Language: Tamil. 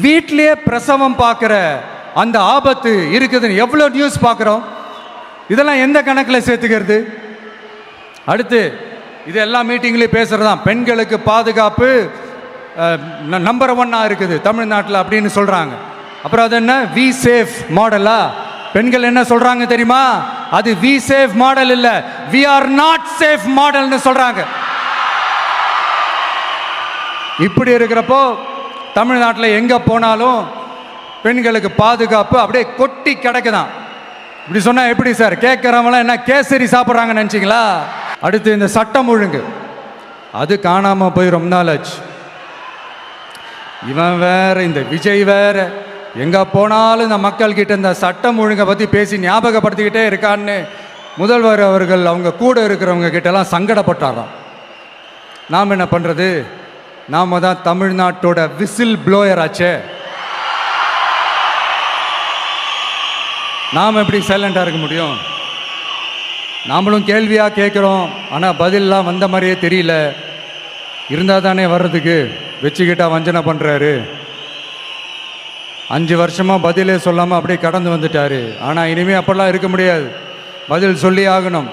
வீட்டிலேயே பிரசவம் பார்க்குற அந்த ஆபத்து இருக்குதுன்னு எவ்வளோ நியூஸ் பார்க்குறோம். இதெல்லாம் எந்த கணக்கில் சேர்த்துக்கிறது? அடுத்து இது எல்லா மீட்டிங்லேயும் பேசுகிறதான் பெண்களுக்கு பாதுகாப்பு நம்பர் 1 இருக்குது தமிழ்நாட்டில் அப்படின்னு சொல்கிறாங்க. அப்புறம் அது என்ன வி சேஃப் மாடலா? பெண்கள் என்ன சொல்கிறாங்க தெரியுமா? அது வி சேஃப் மாடல் இல்லை, வி ஆர் நாட் சேஃப் மாடல்னு சொல்கிறாங்க. இப்படி இருக்கிறப்போ தமிழ்நாட்டில் எங்கே போனாலும் பெண்களுக்கு பாதுகாப்பு அப்படியே கொட்டி கிடக்குதான். இப்படி சொன்னால் எப்படி சார்? கேட்குறவங்களாம் என்ன கேசரி சாப்பிட்றாங்கன்னு நினச்சிங்களா? அடுத்து இந்த சட்டம் ஒழுங்கு அது காணாமல் போய் ரொம்ப நாள் ஆச்சு. இவன் வேற, இந்த விஜய் வேற, எங்கே போனாலும் இந்த மக்கள்கிட்ட இந்த சட்டம் ஒழுங்கை பற்றி பேசி ஞாபகப்படுத்திக்கிட்டே இருக்கான்னு முதல்வர் அவர்கள் அவங்க கூட இருக்கிறவங்க கிட்டலாம் சங்கடப்பட்டாராம். நாம் என்ன பண்ணுறது? நாம தான் தமிழ்நாட்டோட விசில் ப்ளோயர் ஆச்சே. நாம் எப்படி சைலண்டாக இருக்க முடியும்? நாமளும் கேள்வியாக கேட்குறோம், ஆனால் பதிலெலாம் வந்த மாதிரியே தெரியல. இருந்தால் தானே வர்றதுக்கு, வச்சுக்கிட்டா வஞ்சனை பண்ணுறாரு. 5 வருஷமாக பதிலே சொல்லாமல் அப்படியே கடந்து வந்துட்டார். ஆனால் இனிமேல் அப்படிலாம் இருக்க முடியாது, பதில் சொல்லி ஆகணும்.